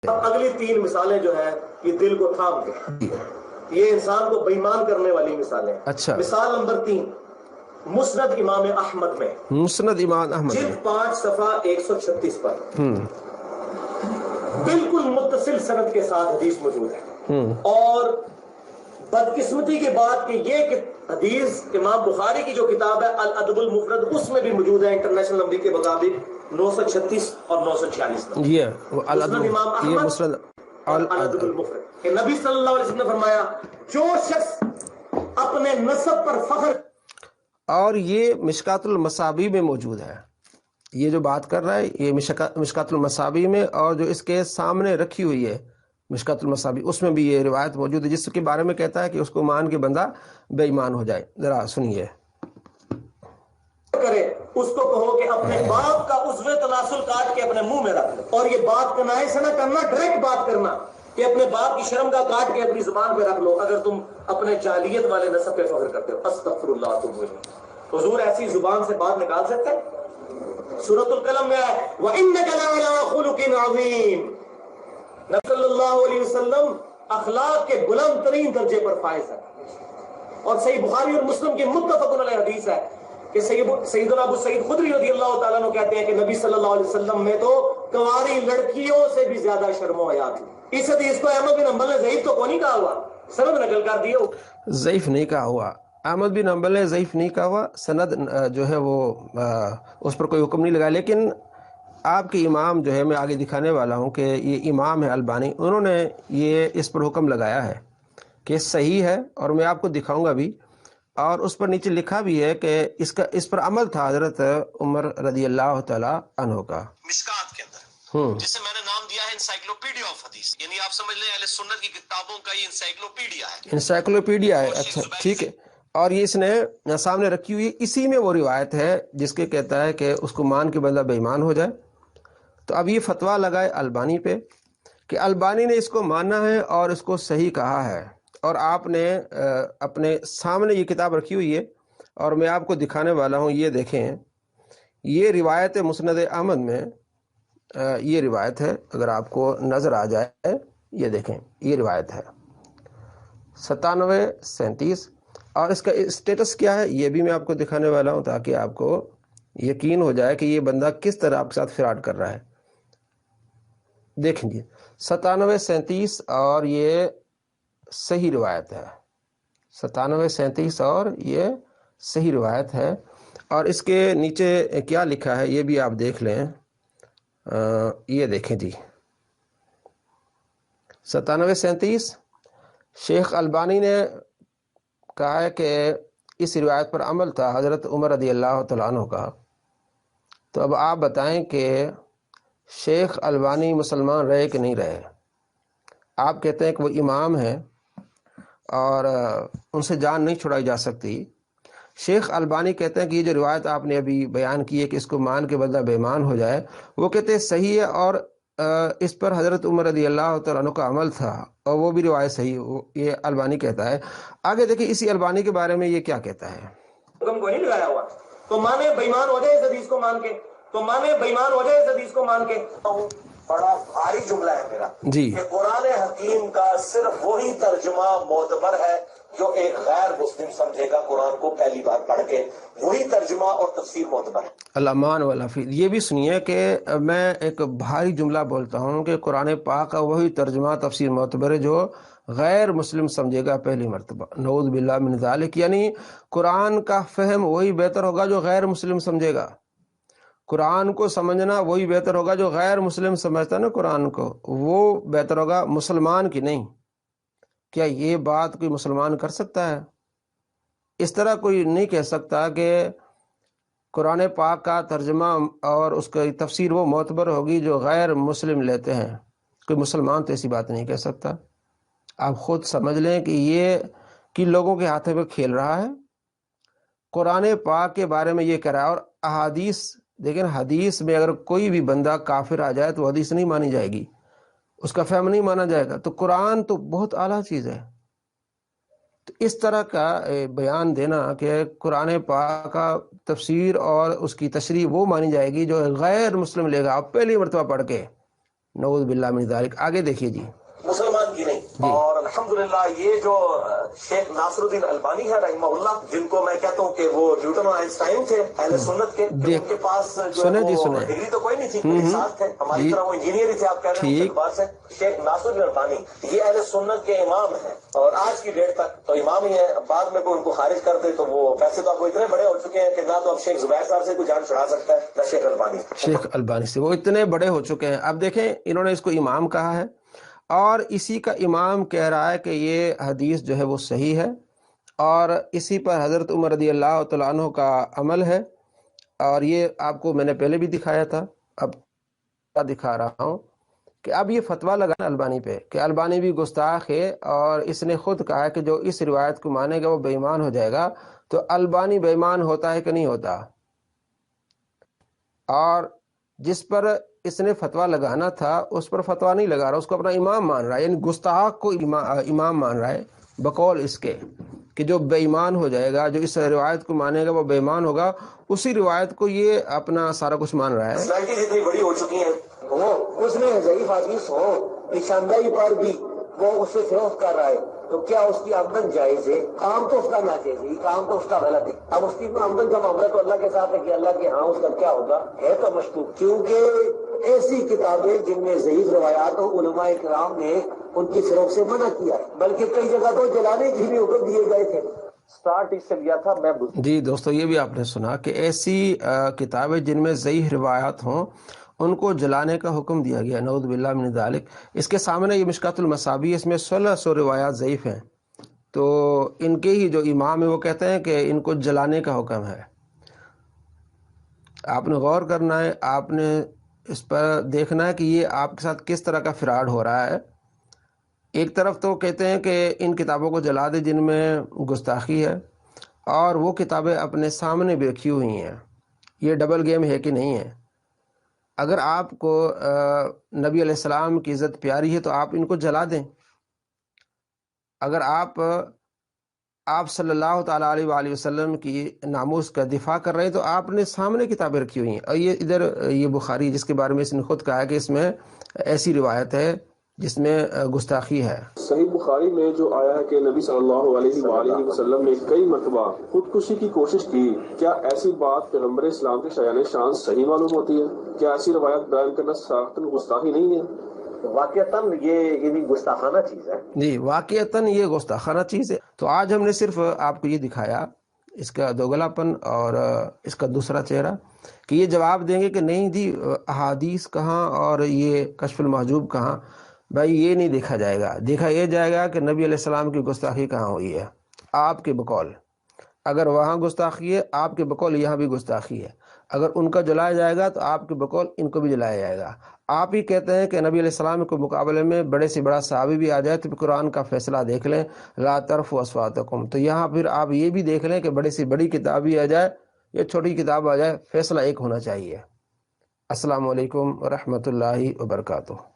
اب اگلی 3 مثالیں جو ہے یہ دل کو تھام کے، یہ انسان کو بےایمان کرنے والی مثالیں۔ اچھا، مثال نمبر 3 مسند امام احمد میں، مسند امام احمد میں جلد 5 صفحہ 136 پر بالکل متصل سند کے ساتھ حدیث موجود ہے۔ اور بدقسمتی کی بات کہ یہ حدیث امام بخاری کی جو کتاب ہے الادب المفرد اس میں بھی موجود ہے، انٹرنیشنل نمبر کے مطابق 936 اور 946 پر۔ یہ مسند امام یہ احمد مسند اور الادب المفرد کہ نبی صلی اللہ علیہ وسلم نے فرمایا جو شخص اپنے نسب پر فخر، اور یہ مشکات المصابیح میں موجود ہے، یہ جو بات کر رہا ہے یہ مشکات المصابیح میں، اور جو اس کے سامنے رکھی ہوئی ہے مشکات المصابیح اس میں بھی یہ روایت موجود ہے، جس کے بارے میں کہتا ہے کہ اس کو مان کے بندہ بے ایمان ہو جائے۔ ذرا سنیے۔ کرے اس کو کہو کہ اپنے باپ کا عضو تناسل کاٹ کے اپنے منہ میں رکھ لو، اور یہ بات کنائے سے نہ کرنا، ڈائریکٹ بات کرنا کہ اپنے باپ کی شرم کا کاٹ کے اپنی زبان پہ رکھ لو اگر تم اپنے جاہلیت والے نسب پہ فخر کرتے ہو۔ استغفر اللہ تم ہوئے حضور ایسی زبان سے بات نکال سکتے ہیں؟ سورۃ القلم میں ہے وَإِنَّكَ لَعَلَىٰ خُلُقٍ عَظِيمٍ، نبی صلی اللہ علیہ وسلم اخلاق کے بلند ترین درجے پر فائز ہے۔ اور صحیح بخاری اور مسلم کی متفق علیہ حدیث ہے کہ سیدنا ابو سعید خدری رضی اللہ تعالیٰ عنہ کہتے ہیں کہ نبی صلی اللہ علیہ وسلم میں تو کنواری لڑکیوں سے بھی زیادہ شرم و حیا تھی۔ اس حدیث کو احمد بن حنبل نے ضعیف تو نہیں کہا ہوا، سند نقل کر دیے، ضعیف نہیں کہا ہوا، احمد بن حنبل نے ضعیف نہیں کہا ہوا، سند جو ہے وہ اس پر کوئی حکم نہیں لگا، لیکن آپ کے امام جو ہے میں آگے دکھانے والا ہوں کہ یہ امام ہے البانی، انہوں نے یہ اس پر حکم لگایا ہے کہ صحیح ہے، اور میں آپ کو دکھاؤں گا بھی، اور اس پر نیچے لکھا بھی ہے کہ اس پر عمل تھا حضرت عمر رضی اللہ تعالی عنہ کا۔ مشکات کے اندر جسے میں نے نام دیا ہے انسائکلوپیڈیا آف حدیث، یعنی آپ سمجھ لیں اہل سنت کی کتابوں کا یہ انسائکلوپیڈیا ہے، انسائکلوپیڈیا ہے۔ اچھا ٹھیک ہے، اور یہ اس نے سامنے رکھی ہوئی، اسی میں وہ روایت ہے جس کے کہتا ہے کہ اس کو مان کے بندہ بے ایمان ہو جائے۔ تو اب یہ فتویٰ لگائے البانی پہ کہ البانی نے اس کو ماننا ہے اور اس کو صحیح کہا ہے، اور آپ نے اپنے سامنے یہ کتاب رکھی ہوئی ہے اور میں آپ کو دکھانے والا ہوں، یہ دیکھیں، یہ روایت مسند احمد میں یہ روایت ہے، اگر آپ کو نظر آ جائے، یہ دیکھیں یہ روایت ہے 9737، اور اس کا اسٹیٹس کیا ہے یہ بھی میں آپ کو دکھانے والا ہوں تاکہ آپ کو یقین ہو جائے کہ یہ بندہ کس طرح آپ کے ساتھ فراڈ کر رہا ہے۔ دیکھیں جی 9737، اور یہ صحیح روایت ہے، 9737 اور یہ صحیح روایت ہے، اور اس کے نیچے کیا لکھا ہے یہ بھی آپ دیکھ لیں، یہ دیکھیں جی 9737 شیخ البانی نے کہا ہے کہ اس روایت پر عمل تھا حضرت عمر رضی اللہ تعالیٰ عنہ کا۔ تو اب آپ بتائیں کہ شیخ البانی مسلمان رہے کہ نہیں رہے؟ آپ کہتے ہیں کہ وہ امام ہیں اور ان سے جان نہیں چھڑائی جا سکتی، شیخ البانی کہتے ہیں کہ یہ جو روایت آپ نے ابھی بیان کی ہے کہ اس کو مان کے بندہ بے ایمان ہو جائے، وہ کہتے ہیں صحیح ہے، اور اس پر حضرت عمر رضی اللہ تعالیٰ عنہ کا عمل تھا، اور وہ بھی روایت صحیح، یہ البانی کہتا ہے۔ آگے دیکھیں اسی البانی کے بارے میں یہ کیا کہتا ہے۔ حکم کو نہیں لگایا ہوا تو مانے بے ایمان ہو جائے اس حدیث کو مان کے، تو مانے بے ایمان ہو جائے اس حدیث کو مان کے۔ بڑا بھاری جملہ ہے میرا جی، کہ قرآن حکیم کا صرف وہی ترجمہ معتبر ہے جو ایک غیر مسلم سمجھے گا قرآن کو پہلی بار پڑھ کے، وہی ترجمہ اور تفسیر معتبر ہے۔ الامان والحفیظ، یہ بھی سنیے کہ میں ایک بھاری جملہ بولتا ہوں کہ قرآن پاک کا وہی ترجمہ تفسیر معتبر ہے جو غیر مسلم سمجھے گا پہلی مرتبہ، نعوذ باللہ من ذالک، یعنی قرآن کا فہم وہی بہتر ہوگا جو غیر مسلم سمجھے گا، قرآن کو سمجھنا وہی بہتر ہوگا جو غیر مسلم سمجھتا ہے نا قرآن کو، وہ بہتر ہوگا، مسلمان کی نہیں۔ کیا یہ بات کوئی مسلمان کر سکتا ہے؟ اس طرح کوئی نہیں کہہ سکتا کہ قرآن پاک کا ترجمہ اور اس کی تفسیر وہ معتبر ہوگی جو غیر مسلم لیتے ہیں، کوئی مسلمان تو ایسی بات نہیں کہہ سکتا۔ آپ خود سمجھ لیں کہ یہ کن لوگوں کے ہاتھوں پہ کھیل رہا ہے، قرآن پاک کے بارے میں یہ کہہ رہا ہے، اور احادیث دیکھیں، حدیث میں اگر کوئی بھی بندہ کافر آ جائے تو حدیث نہیں مانی جائے گی، اس کا فہم نہیں مانا جائے گا، تو قرآن تو بہت اعلیٰ چیز ہے۔ تو اس طرح کا بیان دینا کہ قرآن پاک کا تفسیر اور اس کی تشریح وہ مانی جائے گی جو غیر مسلم لے گا، آپ پہلی مرتبہ پڑھ کے، نعوذ باللہ من ذالک۔ آگے دیکھیے جی۔ مسلمان کی نہیں۔ اور الحمدللہ یہ جو شیخ ناصر الدین البانی ہے رحمہ اللہ، جن کو میں کہتا ہوں کہ وہ نیوٹن اور آئنسٹائن تھے اہل سنت کے، ان کے پاس جو ڈگری تو کوئی نہیں تھی، ساتھ تھے ہماری طرح، وہ انجینئر ہی تھے، آپ کہہ رہے ہیں اعتبار سے۔ شیخ ناصر الدین البانی یہ اہل سنت کے امام ہیں، اور آج کی ڈیٹ تک تو امام ہی ہیں۔ بعد میں کوئی ان کو خارج کر دے تو وہ ویسے تو آپ کو اتنے بڑے ہو چکے ہیں کہ نہ تو اب شیخ زبیر صاحب سے کوئی جان چھڑا سکتا ہے نہ شیخ البانی۔ شیخ البانی سے وہ اتنے بڑے ہو چکے ہیں۔ اب دیکھیں انہوں نے اس کو امام کہا ہے، اور اسی کا امام کہہ رہا ہے کہ یہ حدیث جو ہے وہ صحیح ہے، اور اسی پر حضرت عمر رضی اللہ تعالیٰ عنہ کا عمل ہے۔ اور یہ آپ کو میں نے پہلے بھی دکھایا تھا، اب دکھا رہا ہوں کہ اب یہ فتویٰ لگانا البانی پہ کہ البانی بھی گستاخ ہے، اور اس نے خود کہا کہ جو اس روایت کو مانے گا وہ بے ایمان ہو جائے گا۔ تو البانی بے ایمان ہوتا ہے کہ نہیں ہوتا؟ اور جس پر اس نے فتویٰ لگانا تھا اس پر فتویٰ نہیں لگا رہا، اس کو اپنا امام مان رہا ہے، یعنی گستاخ کو امام مان رہا ہے، بقول اس کے کہ جو بے ایمان ہو جائے گا، جو اس روایت کو مانے گا وہ بے ایمان ہوگا، اسی روایت کو یہ اپنا سارا کچھ مان رہا ہے۔ جتنی بڑی ہو چکی ہیں وہ اس میں ضعیف حدیث ہو نشاندہی پر بھی وہ اس سے فروخت کر رہا ہے، تو کیا اس کی آمدن جائز ہے؟ کام تو اس کا ناجائز ہے، کام تو اس کا غلط ہے۔ اب اس کی آمدن کا معاملہ تو اللہ کے ساتھ ہے کہ اللہ کے ہاں اس کا کیا ہوگا، ہے تو مشکوک، کیونکہ ایسی کتابیں جن میں ضعیف روایات ہو علماء کرام نے ان کی فروخت سے منع کیا ہے، بلکہ کئی جگہ تو جلانے کی بھی حکم دیے گئے تھے۔ سٹارٹ اس سے لیا تھا میں جی دوستو، یہ بھی آپ نے سنا کہ ایسی کتابیں جن میں ضعیف روایات ہوں ان کو جلانے کا حکم دیا گیا، نعوذ باللہ من ذالک۔ اس کے سامنے یہ مشکات المصابیح، اس میں 1600 روایات ضعیف ہیں، تو ان کے ہی جو امام ہیں وہ کہتے ہیں کہ ان کو جلانے کا حکم ہے۔ آپ نے غور کرنا ہے، آپ نے اس پر دیکھنا ہے کہ یہ آپ کے ساتھ کس طرح کا فراڈ ہو رہا ہے۔ ایک طرف تو کہتے ہیں کہ ان کتابوں کو جلا دے جن میں گستاخی ہے، اور وہ کتابیں اپنے سامنے بھی رکھی ہوئی ہیں۔ یہ ڈبل گیم ہے کہ نہیں ہے؟ اگر آپ کو نبی علیہ السلام کی عزت پیاری ہے تو آپ ان کو جلا دیں۔ اگر آپ صلی اللہ تعالیٰ علیہ وآلہ وسلم کی ناموس کا دفاع کر رہے ہیں تو آپ نے سامنے کتابیں رکھی ہوئی ہیں۔ اور یہ ادھر یہ بخاری جس کے بارے میں اس نے خود کہا ہے کہ اس میں ایسی روایت ہے جس میں گستاخی ہے۔ صحیح بخاری میں جو آیا ہے کہ نبی صلی اللہ علیہ وآلہ وسلم نے کئی مرتبہ خودکشی کی کوشش کی، کیا ایسی بات پیغمبر اسلام کے شایان شان صحیح معلوم ہوتی ہے؟ کیا ایسی روایت بیان کرنا سراحتاً گستاخی نہیں ہے؟ واقعتاً یہ گستاخانہ چیز ہے۔ جی واقعتاً یہ گستاخانہ چیز ہے۔ تو آج ہم نے صرف آپ کو یہ دکھایا اس کا دوگلاپن اور اس کا دوسرا چہرہ، کہ یہ جواب دیں گے کہ نہیں جی احادیث کہاں اور یہ کشف المحجوب کہاں۔ بھائی یہ نہیں دیکھا جائے گا، دیکھا یہ جائے گا کہ نبی علیہ السلام کی گستاخی کہاں ہوئی ہے۔ آپ کے بقول اگر وہاں گستاخی ہے، آپ کے بقول یہاں بھی گستاخی ہے۔ اگر ان کا جلایا جائے گا تو آپ کے بقول ان کو بھی جلایا جائے گا۔ آپ ہی کہتے ہیں کہ نبی علیہ السلام کے مقابلے میں بڑے سے بڑا صحابی بھی آ جائے تو قرآن کا فیصلہ دیکھ لیں، لا ترفعوا اصواتکم، تو یہاں پھر آپ یہ بھی دیکھ لیں کہ بڑی سے بڑی کتاب بھی آ جائے یا چھوٹی کتاب آ جائے، فیصلہ ایک ہونا چاہیے۔ السلام علیکم ورحمۃ اللہ وبرکاتہ۔